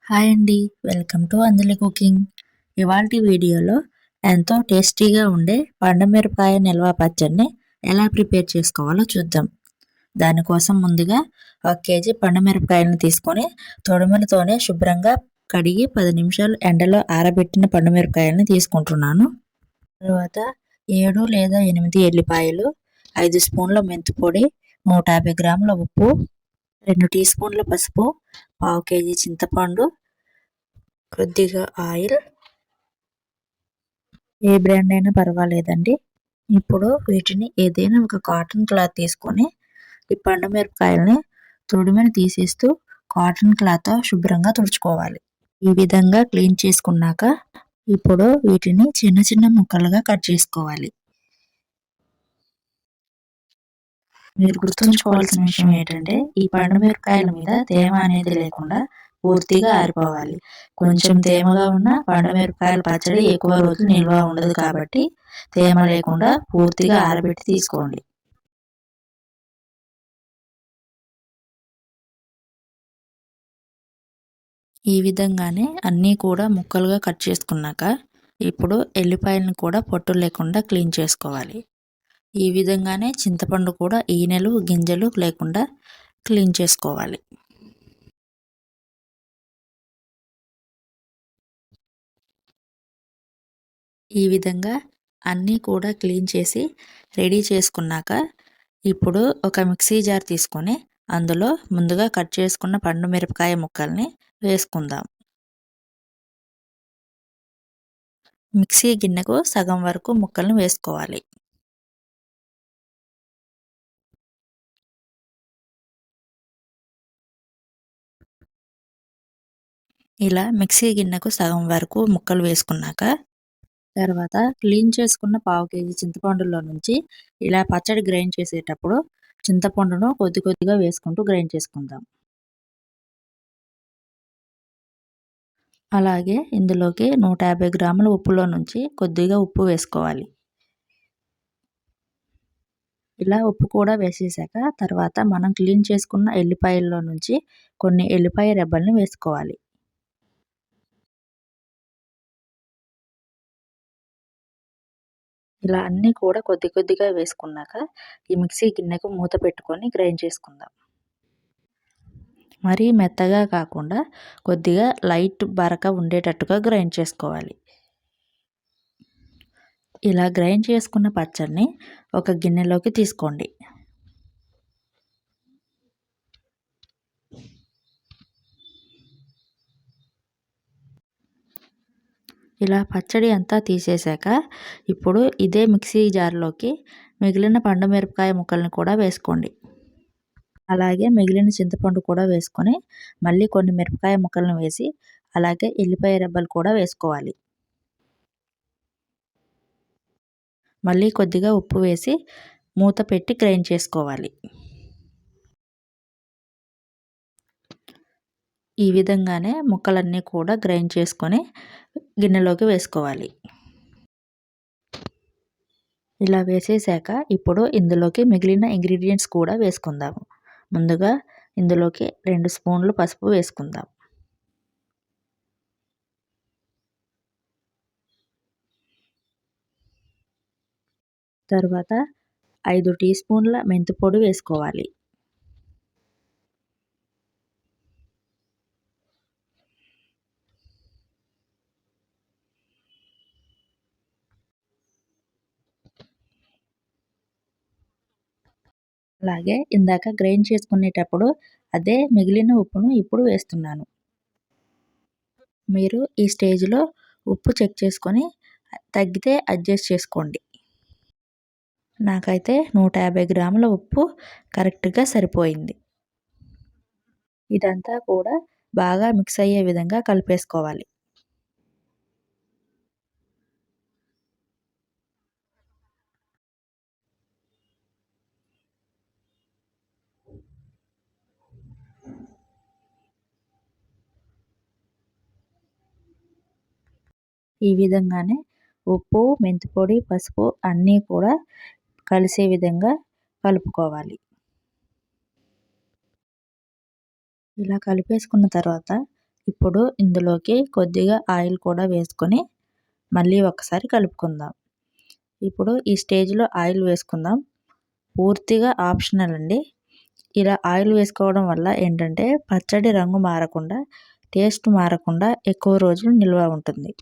Hi అండి. Welcome to Anjali cooking. ఇవాల్టి వీడియోలో ఎంతో టేస్టీగా ఉండే పండుమిరపకాయ నిల్వ పచ్చడిని ఎలా ప్రిపేర్ చేసుకోవాలో చూద్దాం. దానికోసం ముందుగా 1 కేజీ పండుమిరపకాయలను తీసుకొని తొడిమలతోనే శుభ్రంగా కడిగి 10 నిమిషాలు ఎండలో ఆరబెట్టిన పండుమిరపకాయలను తీసుకుంటున్నాను. తర్వాత 7 లేదా 8 ఎల్లిపాయలు, 5 స్పూన్ల మెంతిపొడి, 150 గ్రాముల ఉప్పు, 2 టీ స్పూన్ల పసుపు, పావు కేజీ చింతపండు, కొద్దిగా ఆయిల్, ఏ బ్రాండ్ అయినా పర్వాలేదండి. ఇప్పుడు వీటిని ఏదైనా ఒక కాటన్ క్లాత్ తీసుకొని ఈ పండుమిరపకాయలని తొడిమని తీసేస్తూ కాటన్ క్లాత్తో శుభ్రంగా తుడుచుకోవాలి. ఈ విధంగా క్లీన్ చేసుకున్నాక ఇప్పుడు వీటిని చిన్న చిన్న ముక్కలుగా కట్ చేసుకోవాలి. మీరు గుర్తుంచుకోవాల్సిన విషయం ఏంటంటే ఈ పండుమిరపకాయల మీద తేమ అనేది లేకుండా పూర్తిగా ఆరిపోవాలి. కొంచెం తేమగా ఉన్న పండుమిరపకాయల పచ్చడి ఎక్కువ రోజులు నిల్వ ఉండదు కాబట్టి తేమ లేకుండా పూర్తిగా ఆరబెట్టి తీసుకోండి. ఈ విధంగానే అన్నీ కూడా ముక్కలుగా కట్ చేసుకున్నాక ఇప్పుడు ఎల్లిపాయలను కూడా పొట్టు లేకుండా క్లీన్ చేసుకోవాలి. ఈ విధంగానే చింతపండు కూడా ఈనెలు గింజలు లేకుండా క్లీన్ చేసుకోవాలి. ఈ విధంగా అన్నీ కూడా క్లీన్ చేసి రెడీ చేసుకున్నాక ఇప్పుడు ఒక మిక్సీ జార్ తీసుకొని అందులో ముందుగా కట్ చేసుకున్న పండు మిరపకాయ ముక్కల్ని వేసుకుందాం. మిక్సీ గిన్నెకు సగం వరకు ముక్కల్ని వేసుకోవాలి. ఇలా మిక్సీ గిన్నెకు సగం వరకు ముక్కలు వేసుకున్నాక తర్వాత క్లీన్ చేసుకున్న పావు కేజీ చింతపండులో నుంచి ఇలా పచ్చడి గ్రైండ్ చేసేటప్పుడు చింతపండును కొద్ది కొద్దిగా వేసుకుంటూ గ్రైండ్ చేసుకుందాం. అలాగే ఇందులోకి 150 గ్రాముల ఉప్పులో నుంచి కొద్దిగా ఉప్పు వేసుకోవాలి. ఇలా ఉప్పు కూడా వేసేసాక తర్వాత మనం క్లీన్ చేసుకున్న ఎల్లిపాయల్లో నుంచి కొన్ని ఎల్లిపాయ రెబ్బల్ని వేసుకోవాలి. ఇలా అన్నీ కూడా కొద్ది కొద్దిగా వేసుకున్నాక ఈ మిక్సీ గిన్నెకు మూత పెట్టుకొని గ్రైండ్ చేసుకుందాం. మరీ మెత్తగా కాకుండా కొద్దిగా లైట్ బరక ఉండేటట్టుగా గ్రైండ్ చేసుకోవాలి. ఇలా గ్రైండ్ చేసుకున్న పచ్చడిని ఒక గిన్నెలోకి తీసుకోండి. ఇలా పచ్చడి అంతా తీసేశాక ఇప్పుడు ఇదే మిక్సీ జార్లోకి మిగిలిన పండు మిరపకాయ ముక్కల్ని కూడా వేసుకోండి. అలాగే మిగిలిన చింతపండు కూడా వేసుకొని మళ్ళీ కొన్ని మిరపకాయ ముక్కలను వేసి అలాగే ఎల్లిపాయ రెబ్బలు కూడా వేసుకోవాలి. మళ్ళీ కొద్దిగా ఉప్పు వేసి మూత పెట్టి గ్రైండ్ చేసుకోవాలి. ఈ విధంగానే ముక్కలన్నీ కూడా గ్రైండ్ చేసుకొని గిన్నెలోకి వేసుకోవాలి. ఇలా వేసేసాక ఇప్పుడు ఇందులోకి మిగిలిన ఇంగ్రీడియంట్స్ కూడా వేసుకుందాము. ముందుగా ఇందులోకి 2 స్పూన్లు పసుపు వేసుకుందాం. తర్వాత 5 టీ స్పూన్ల మెంతిపొడి వేసుకోవాలి. అలాగే ఇందాక గ్రైండ్ చేసుకునేటప్పుడు అదే మిగిలిన ఉప్పును ఇప్పుడు వేస్తున్నాను. మీరు ఈ స్టేజ్లో ఉప్పు చెక్ చేసుకొని తగ్గితే అడ్జస్ట్ చేసుకోండి. నాకైతే 150 గ్రాముల ఉప్పు కరెక్ట్గా సరిపోయింది. ఇదంతా కూడా బాగా మిక్స్ అయ్యే విధంగా కలిపేసుకోవాలి. ఈ విధంగానే ఉప్పు, మెంతిపొడి, పసుపు అన్నీ కూడా కలిసే విధంగా కలుపుకోవాలి. ఇలా కలిపేసుకున్న తర్వాత ఇప్పుడు ఇందులోకి కొద్దిగా ఆయిల్ కూడా వేసుకొని మళ్ళీ ఒకసారి కలుపుకుందాం. ఇప్పుడు ఈ స్టేజ్లో ఆయిల్ వేసుకుందాం. పూర్తిగా ఆప్షనల్ అండి. ఇలా ఆయిల్ వేసుకోవడం వల్ల ఏంటంటే పచ్చడి రంగు మారకుండా, టేస్ట్ మారకుండా ఎక్కువ రోజులు నిల్వ ఉంటుంది.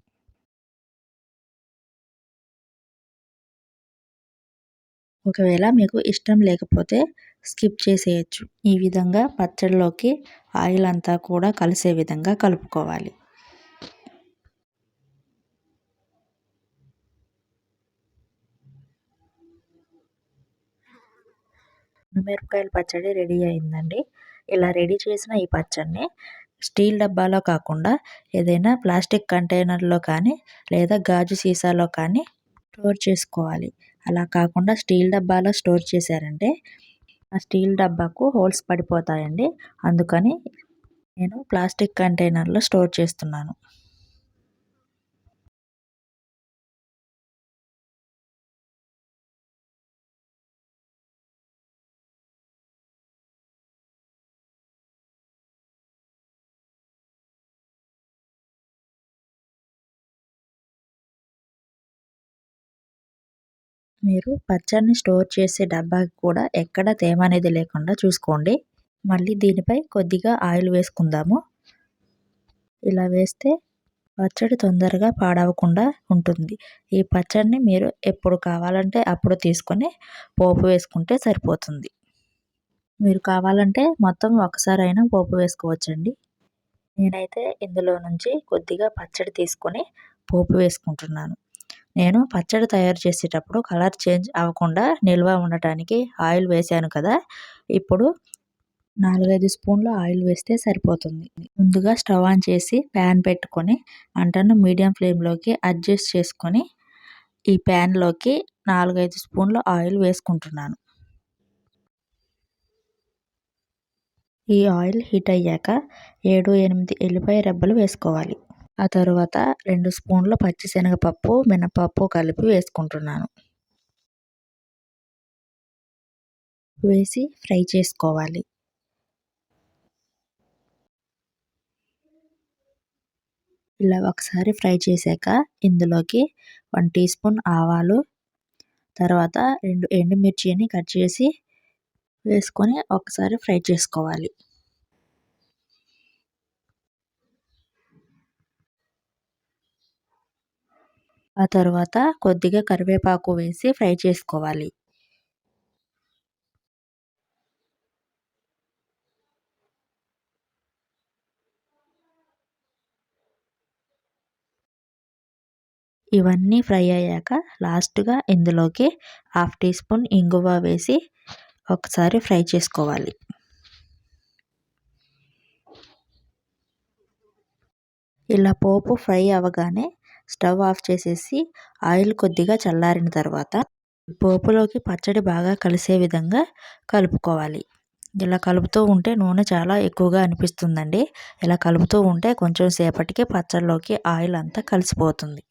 ఒకవేళ మీకు ఇష్టం లేకపోతే స్కిప్ చేసేయచ్చు. ఈ విధంగా పచ్చడిలోకి ఆయిల్ అంతా కూడా కలిసే విధంగా కలుపుకోవాలి. మిరపకాయల పచ్చడి రెడీ అయిందండి. ఇలా రెడీ చేసిన ఈ పచ్చడిని స్టీల్ డబ్బాలో కాకుండా ఏదైనా ప్లాస్టిక్ కంటైనర్లో కానీ లేదా గాజు సీసాలో కానీ స్టోర్ చేసుకోవాలి. అలా కాకుండా స్టీల్ డబ్బాలో స్టోర్ చేశారంటే ఆ స్టీల్ డబ్బాకు హోల్స్ పడిపోతాయండి. అందుకని నేను ప్లాస్టిక్ కంటైనర్లో స్టోర్ చేస్తున్నాను. మీరు పచ్చడిని స్టోర్ చేసే డబ్బాకి కూడా ఎక్కడ తేమ అనేది లేకుండా చూసుకోండి. మళ్ళీ దీనిపై కొద్దిగా ఆయిల్ వేసుకుందాము. ఇలా వేస్తే పచ్చడి తొందరగా పాడవకుండా ఉంటుంది. ఈ పచ్చడిని మీరు ఎప్పుడు కావాలంటే అప్పుడు తీసుకొని పోపు వేసుకుంటే సరిపోతుంది. మీరు కావాలంటే మొత్తం ఒకసారైనా పోపు వేసుకోవచ్చండి. నేనైతే ఇందులో నుంచి కొద్దిగా పచ్చడి తీసుకొని పోపు వేసుకుంటున్నాను. నేను పచ్చడి తయారు చేసేటప్పుడు కలర్ చేంజ్ అవ్వకుండా నిల్వ ఉండటానికి ఆయిల్ వేశాను కదా! ఇప్పుడు 4, 5 స్పూన్ల ఆయిల్ వేస్తే సరిపోతుంది. ముందుగా స్టవ్ ఆన్ చేసి ప్యాన్ పెట్టుకొని మంటను మీడియం ఫ్లేమ్లోకి అడ్జస్ట్ చేసుకొని ఈ ప్యాన్లోకి 4, 5 స్పూన్ల ఆయిల్ వేసుకుంటున్నాను. ఈ ఆయిల్ హీట్ అయ్యాక 7, 8 ఎల్లిపాయ రెబ్బలు వేసుకోవాలి. ఆ తరువాత 2 స్పూన్ల పచ్చిశనగపప్పు, మినపప్పు కలిపి వేసుకుంటున్నాను. వేసి ఫ్రై చేసుకోవాలి. ఇలా ఒకసారి ఫ్రై చేశాక ఇందులోకి 1 టీ స్పూన్ ఆవాలు, తర్వాత 2 ఎండుమిర్చిని కట్ చేసి వేసుకొని ఒకసారి ఫ్రై చేసుకోవాలి. ఆ తర్వాత కొద్దిగా కరివేపాకు వేసి ఫ్రై చేసుకోవాలి. ఇవన్నీ ఫ్రై అయ్యాక లాస్ట్‌గా ఇందులోకి 1/2 టీ స్పూన్ ఇంగువ వేసి ఒకసారి ఫ్రై చేసుకోవాలి. ఇలా పోపు ఫ్రై అవ్వగానే స్టవ్ ఆఫ్ చేసేసి ఆయిల్ కొద్దిగా చల్లారిన తర్వాత పోపులోకి పచ్చడి బాగా కలిసే విధంగా కలుపుకోవాలి. ఇలా కలుపుతూ ఉంటే నూనె చాలా ఎక్కువగా అనిపిస్తుందండి. ఇలా కలుపుతూ ఉంటే కొంచెం సేపటికి పచ్చడిలోకి ఆయిల్ అంతా కలిసిపోతుంది.